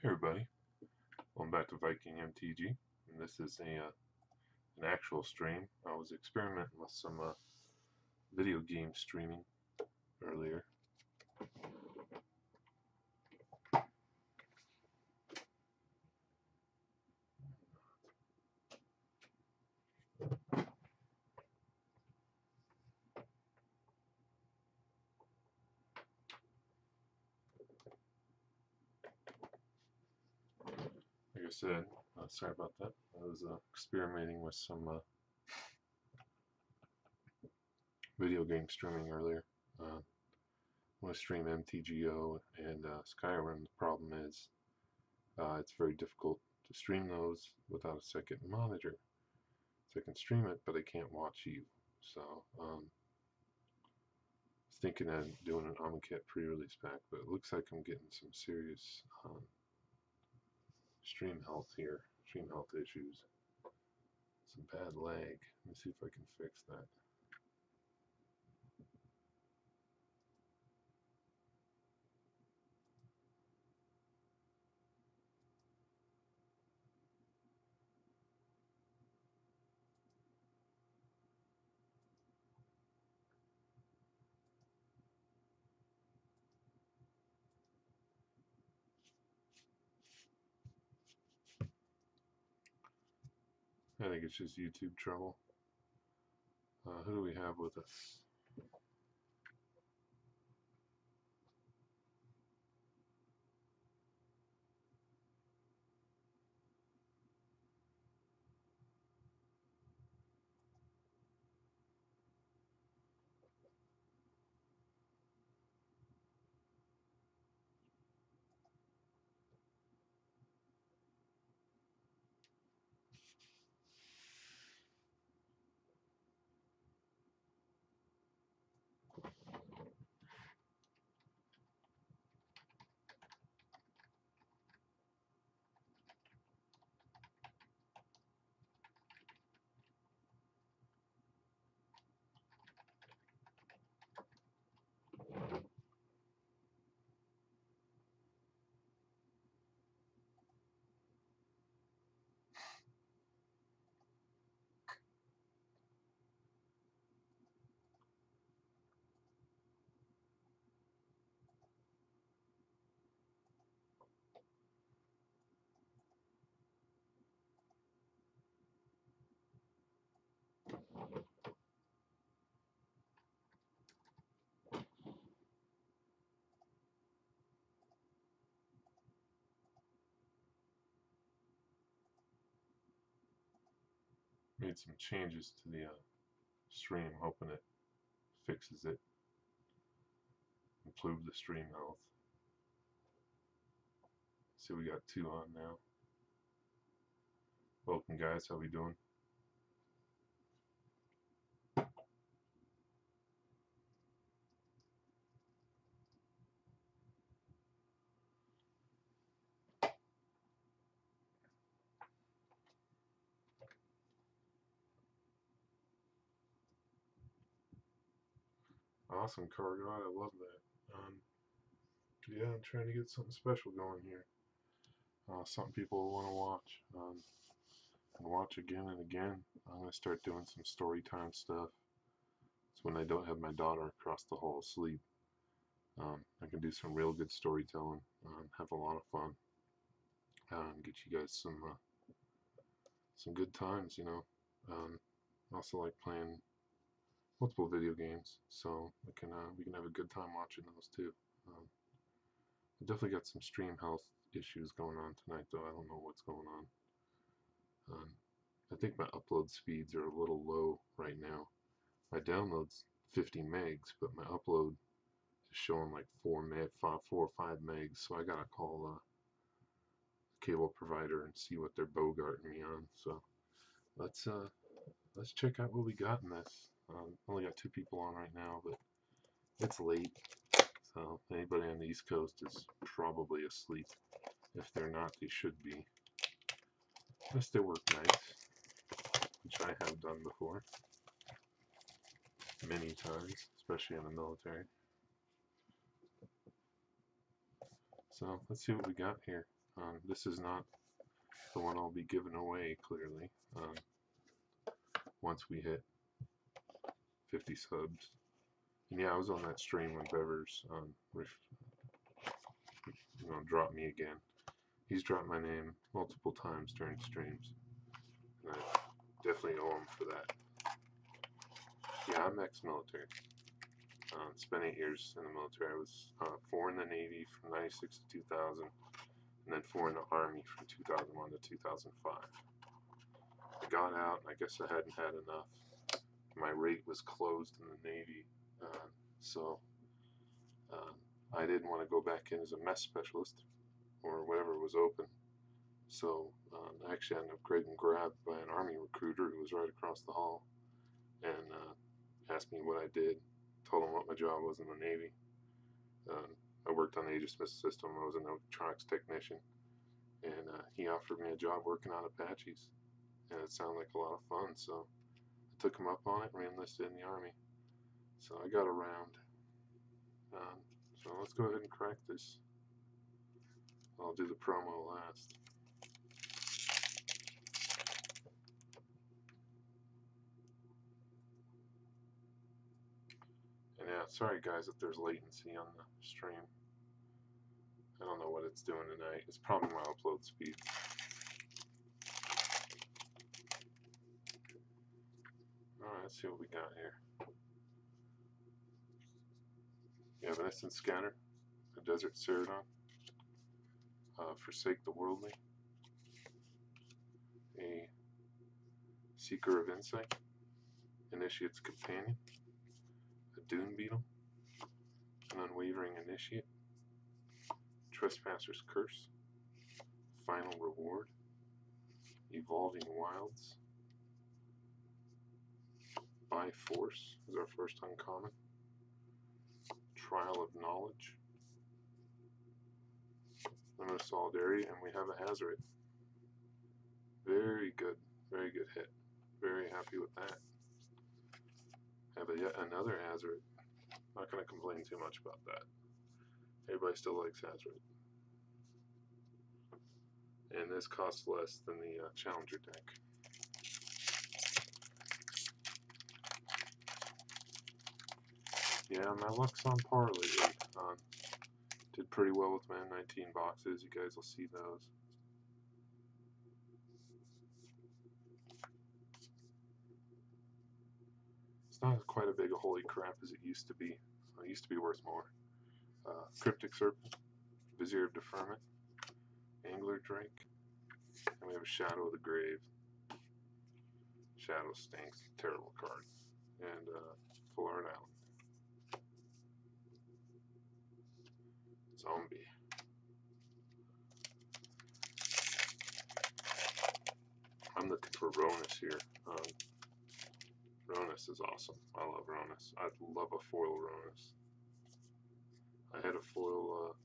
Hey everybody, welcome back to Viking MTG, and this is an actual stream. I was experimenting with some video game streaming earlier. Like I said, sorry about that. I was experimenting with some video game streaming earlier. I want to stream MTGO and Skyrim. The problem is it's very difficult to stream those without a second monitor. So I can stream it, but I can't watch you. So I was thinking of doing an Amonket Prerelease Pack, but it looks like I'm getting some serious stream health here, stream health issues, some bad lag. Let me see if I can fix that. I think it's just YouTube trouble. Who do we have with us? Made some changes to the stream, hoping it fixes it, improve the stream health. See, we got 2 on now. Welcome guys, how we doing? Awesome, Cargo, I love that. Yeah, I'm trying to get something special going here. Something people will want to watch. And watch again and again. I'm going to start doing some story time stuff. It's when I don't have my daughter across the hall asleep. I can do some real good storytelling, have a lot of fun, and get you guys some good times, you know. I also like playing multiple video games, so we can have a good time watching those too. I definitely got some stream health issues going on tonight, though. I don't know what's going on. I think my upload speeds are a little low right now. My download's 50 megs, but my upload is showing like 4 or 5 megs. So I gotta call a cable provider and see what they're bogarting me on. So let's check out what we got in this. Only got 2 people on right now, but it's late. So anybody on the East Coast is probably asleep. If they're not, they should be. Unless they work nights, which I have done before. Many times, especially in the military. So let's see what we got here. This is not the one I'll be giving away, clearly, once we hit 50 subs. And yeah, I was on that stream when Bevers dropped me again. He's dropped my name multiple times during streams, and I definitely owe him for that. Yeah, I'm ex-military. Spent 8 years in the military. I was 4 in the Navy from 96 to 2000, and then 4 in the Army from 2001 to 2005. I got out, and I guess I hadn't had enough. My rate was closed in the Navy, so I didn't want to go back in as a mess specialist or whatever was open. So I actually ended up getting grabbed by an Army recruiter who was right across the hall and asked me what I did. Told him what my job was in the Navy. I worked on the Aegis missile system. I was an electronics technician, and he offered me a job working on Apaches, and it sounded like a lot of fun. So I took him up on it and re-enlisted in the Army. So I got around. So let's go ahead and crack this. I'll do the promo last. And yeah, sorry guys if there's latency on the stream. I don't know what it's doing tonight. It's probably my upload speed. Alright, let's see what we got here. Yeah, Evanescent Scanner, a Desert Ceradon, Forsake the Worldly, a Seeker of Insight, Initiate's Companion, a Dune Beetle, an Unwavering Initiate, Trespasser's Curse, Final Reward, Evolving Wilds, By Force is our first uncommon, Trial of Knowledge, Limit of Solidarity, and we have a Hazoret. Very good hit. Very happy with that. Have yet another Hazoret. Not going to complain too much about that. Everybody still likes Hazoret. And this costs less than the Challenger deck. Yeah, my luck's on par lately. Did pretty well with my M19 boxes. You guys will see those. It's not quite as big a holy crap as it used to be. It used to be worth more. Cryptic Serpent, Vizier of Deferment, Angler Drake, and we have a Shadow of the Grave. Shadow stinks, terrible card. And Full Art Island. Zombie. I'm looking for Ronus here. Ronus is awesome. I love Ronus. I'd love a foil Ronus. I had a foil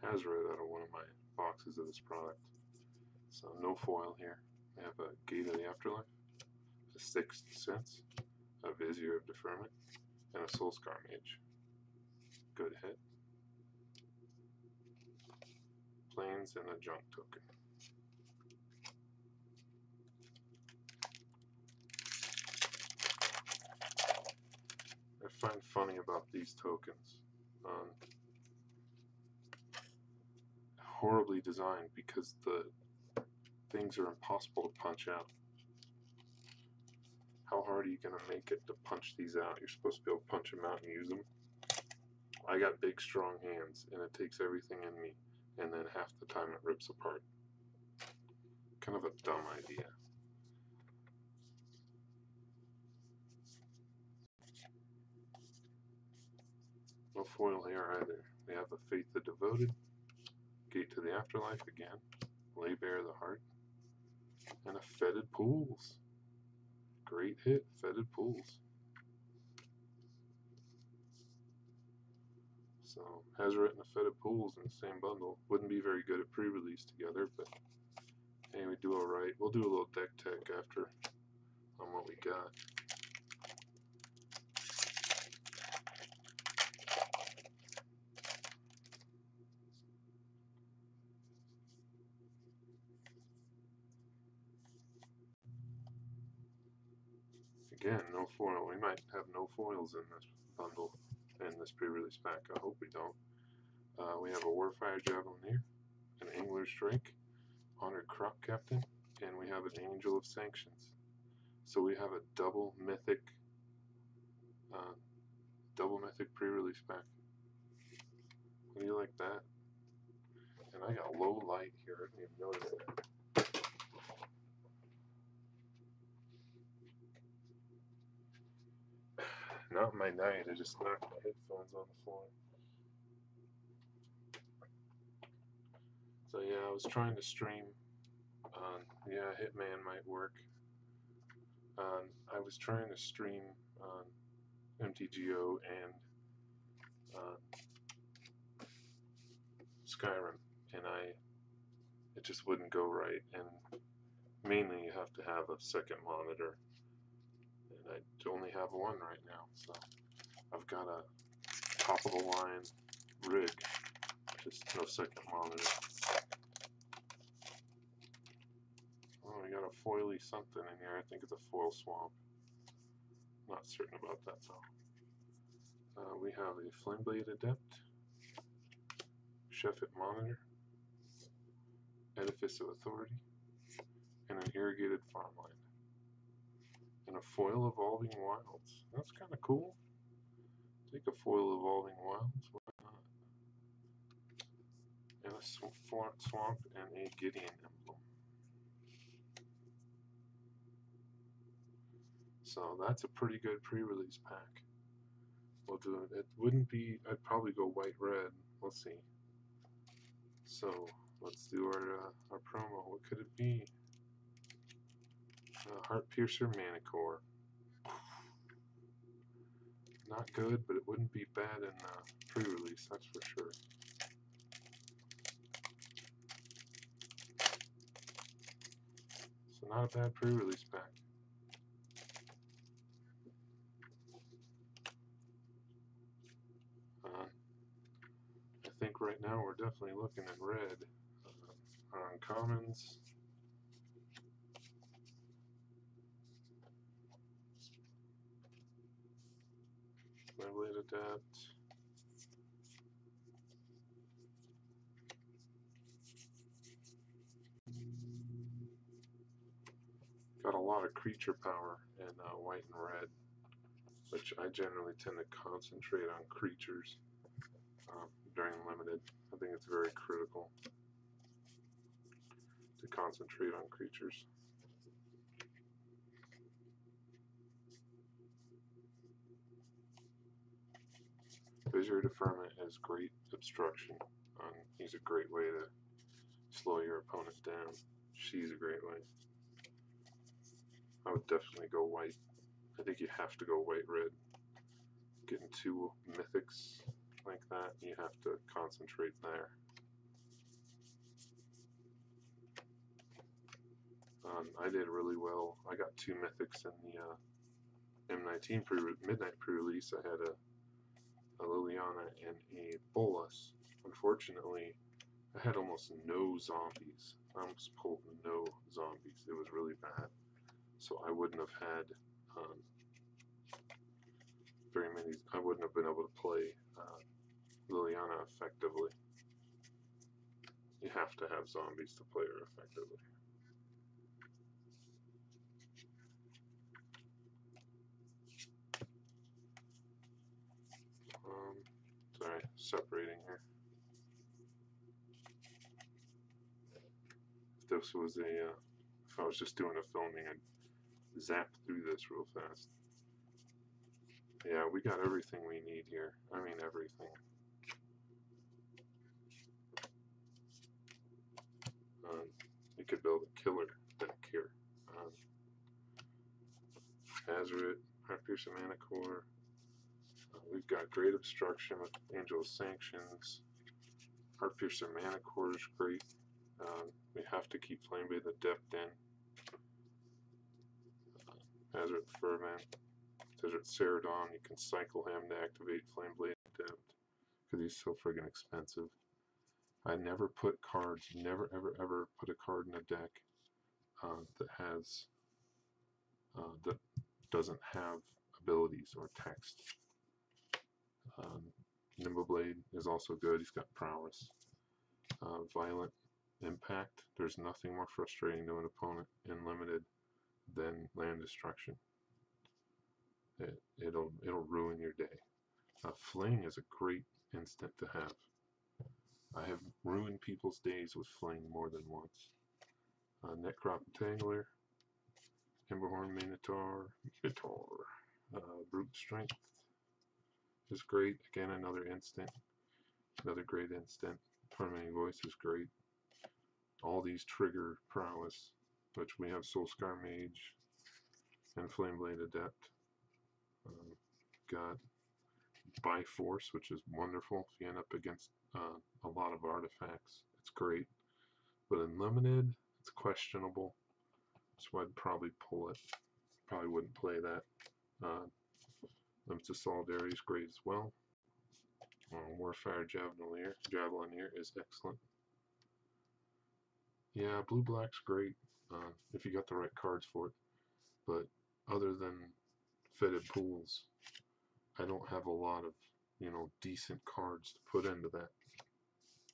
Hazoret out of one of my boxes of this product. So no foil here. I have a Gate of the Afterlife, a Sixth Sense, a Vizier of Deferment, and a Soulscar Mage. Good hit. Planes and a Junk Token. I find funny about these tokens. Horribly designed because the things are impossible to punch out. How hard are you going to make it to punch these out? You're supposed to be able to punch them out and use them. I got big, strong hands, and it takes everything in me, and then half the time it rips apart. Kind of a dumb idea. No foil here either. We have a Faith the Devoted, Gate to the Afterlife again, Lay Bare the Heart, and a Fetid Pools. Great hit, Fetid Pools. So, Hazoret and a Fetid Pools in the same bundle. Wouldn't be very good at pre-release together, but hey, we do alright. We'll do a little deck tech after on what we got. Again, no foil. We might have no foils in this bundle, in this pre-release pack. I hope we don't. We have a Warfire Javelineer, an Angler's Drake, Honored Crop Captain, and we have an Angel of Sanctions. So we have a double mythic pre-release pack. How do you like that? And I got low light here. I didn't even notice that. Not my night. I just knocked my headphones on the floor. So yeah, I was trying to stream on, yeah, Hitman might work. I was trying to stream on MTGO and Skyrim, and it just wouldn't go right. And mainly you have to have a second monitor, and I only have one right now. So I've got a top of the line rig, just no second monitor. Oh, we got a foily something in here. I think it's a foil swamp. Not certain about that though. We have a Flameblade Adept, Sheffet Monitor, Edifice of Authority, and an Irrigated Farmland. And a Foil Evolving Wilds. That's kind of cool. Take a Foil Evolving Wilds, why not? And a Swamp and a Gideon Emblem. So that's a pretty good pre-release pack. We'll do it. It wouldn't be, I'd probably go white-red. We'll see. So let's do our promo. What could it be? Heartpiercer Manicore. Not good, but it wouldn't be bad in pre-release, that's for sure. So not a bad pre-release pack. I think right now we're definitely looking at red. On commons. Flameblade Adept. Got a lot of creature power in white and red, which I generally tend to concentrate on creatures during limited. I think it's very critical to concentrate on creatures. Visionary Deferment is great obstruction. He's a great way to slow your opponent down. She's a great way. I would definitely go white. I think you have to go white-red. Getting two mythics like that, you have to concentrate there. I did really well. I got two mythics in the M19 midnight pre-release. I had a Liliana and a Bolas. Unfortunately, I had almost no zombies. I almost pulled no zombies. It was really bad. So I wouldn't have had very many. I wouldn't have been able to play Liliana effectively. You have to have zombies to play her effectively. Sorry, separating here. If this was if I was just doing a filming, I'd zap through this real fast. Yeah, we got everything we need here. I mean, everything. You could build a killer deck here. Azuret, Heartpiercer Manicore. We've got great obstruction with Angel of Sanctions. Heartpiercer Manicore is great. We have to keep Flameblade Adept in. Azuret Fervent. Desert Ceradon, you can cycle him to activate Flameblade Adept because he's so friggin' expensive. I never put cards, never ever ever put a card in a deck that has doesn't have abilities or text. Nimbleblade is also good. He's got prowess. Violent Impact. There's nothing more frustrating to an opponent in limited than land destruction. It'll ruin your day. Fling is a great instant to have. I have ruined people's days with Fling more than once. Necrop Tangler, Emberhorn Minotaur, Brute Strength is great. Again, another instant. Another great instant. Tormenting Voice is great. All these trigger prowess, which we have Soulscar Mage and Flameblade Adept. Got Byforce, which is wonderful if you end up against a lot of artifacts. It's great. But in limited, it's questionable. So I'd probably pull it. Probably wouldn't play that. Limits of Solidarity is great as well. Warfire Javelineer is excellent. Yeah, blue-black's great if you got the right cards for it. But other than fitted pools, I don't have a lot of, decent cards to put into that.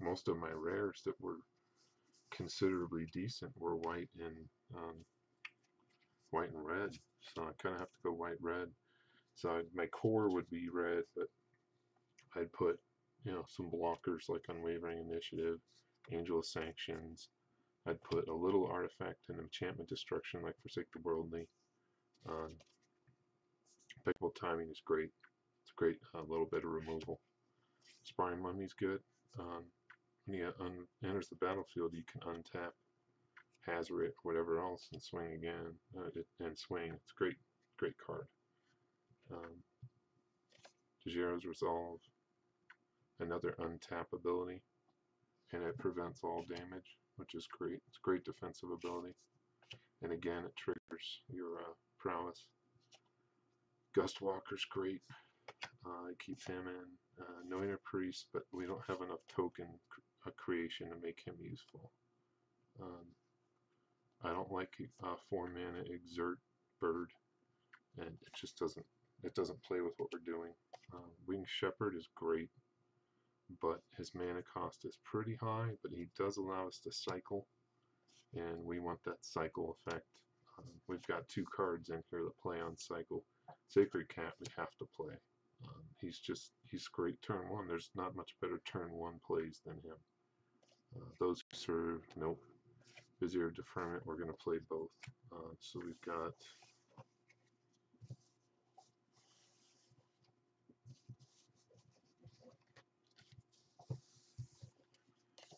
Most of my rares that were considerably decent were white and red. So I kind of have to go white-red. So my core would be red, but I'd put, some blockers like Unwavering Initiative, Angel of Sanctions. I'd put a little artifact and enchantment destruction like Forsake the Worldly. Impeccable Timing is great. It's a great little bit of removal. Sparring Mummy's good. When he enters the battlefield, you can untap Hazoret or whatever else and swing again. Swing. It's a great card. Tajiro's Resolve. Another untap ability. And it prevents all damage, which is great. It's a great defensive ability. And again, it triggers your prowess. Gustwalker's great. It keeps him in. No Inner Priest, but we don't have enough token creation to make him useful. I don't like 4 mana Exert Bird, and it just doesn't play with what we're doing. Winged Shepherd is great, but his mana cost is pretty high, but he does allow us to cycle, and we want that cycle effect. We've got 2 cards in here that play on cycle. Sacred Cat we have to play. He's great turn 1. There's not much better turn 1 plays than him. Those who serve, nope. Vizier of Deferment, we're going to play both. So we've got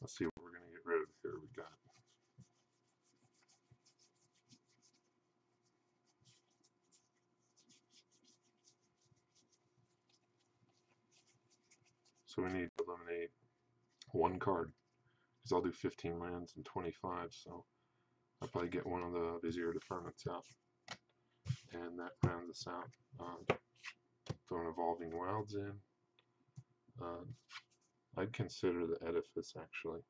let's see what we're going to get rid of here. We got so we need to eliminate 1 card, because I'll do 15 lands and 25, so I'll probably get one of the Vizier Deferments out, and that rounds us out. Throw an Evolving Wilds in. I'd consider the Edifice, actually.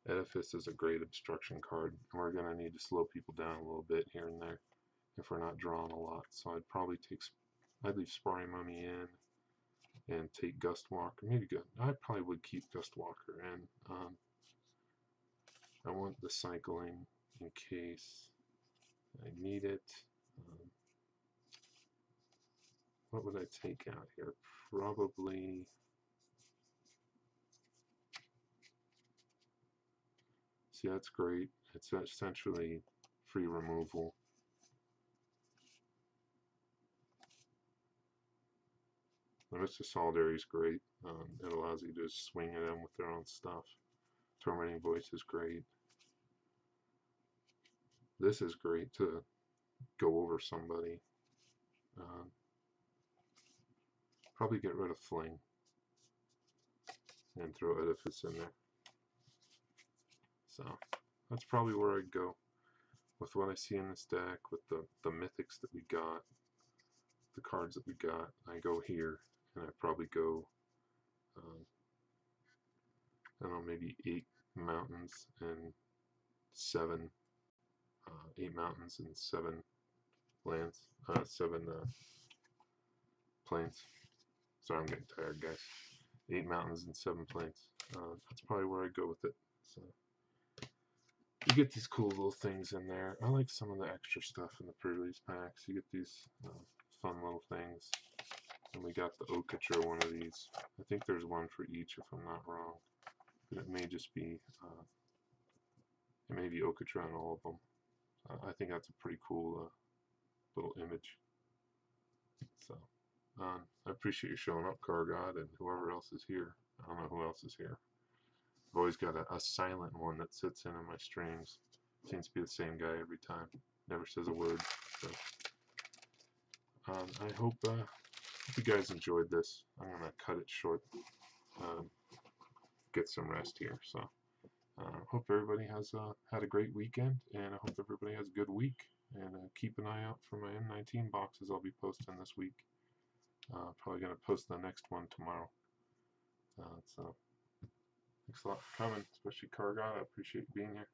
Edifice is a great obstruction card, and we're going to need to slow people down a little bit here and there if we're not drawing a lot. So I'd leave Sparring Mummy in and take Gustwalker. Maybe good. I probably would keep Gustwalker in. I want the cycling in case I need it. What would I take out here? Probably see, that's great. It's essentially free removal. Limits of Solidarity is great. It allows you to just swing at them with their own stuff. Tormenting Voice is great. This is great to go over somebody. Probably get rid of Fling and throw Edifice in there. So that's probably where I'd go with what I see in this deck, with the mythics that we got, the cards that we got. I go here, and I probably go, I don't know, maybe 8 mountains and 7, 8 mountains and 7 lands, 7 plains. Sorry, I'm getting tired, guys. 8 mountains and 7 plains. That's probably where I go with it. So you get these cool little things in there. I like some of the extra stuff in the pre-release packs. You get these fun little things. And we got the Okatra, one of these. I think there's one for each if I'm not wrong. But it may just be, it may be Okatra on all of them. I think that's a pretty cool little image. So, I appreciate you showing up, Kargod, and whoever else is here. I don't know who else is here. I've always got a silent one that sits in my streams. Seems to be the same guy every time. Never says a word. So, I hope you guys enjoyed this. I'm gonna cut it short. Get some rest here. So, hope everybody has had a great weekend, and I hope everybody has a good week. And keep an eye out for my M19 boxes I'll be posting this week. Probably gonna post the next one tomorrow. So. Thanks a lot for coming, especially Kargon. I appreciate you being here.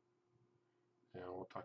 And we'll talk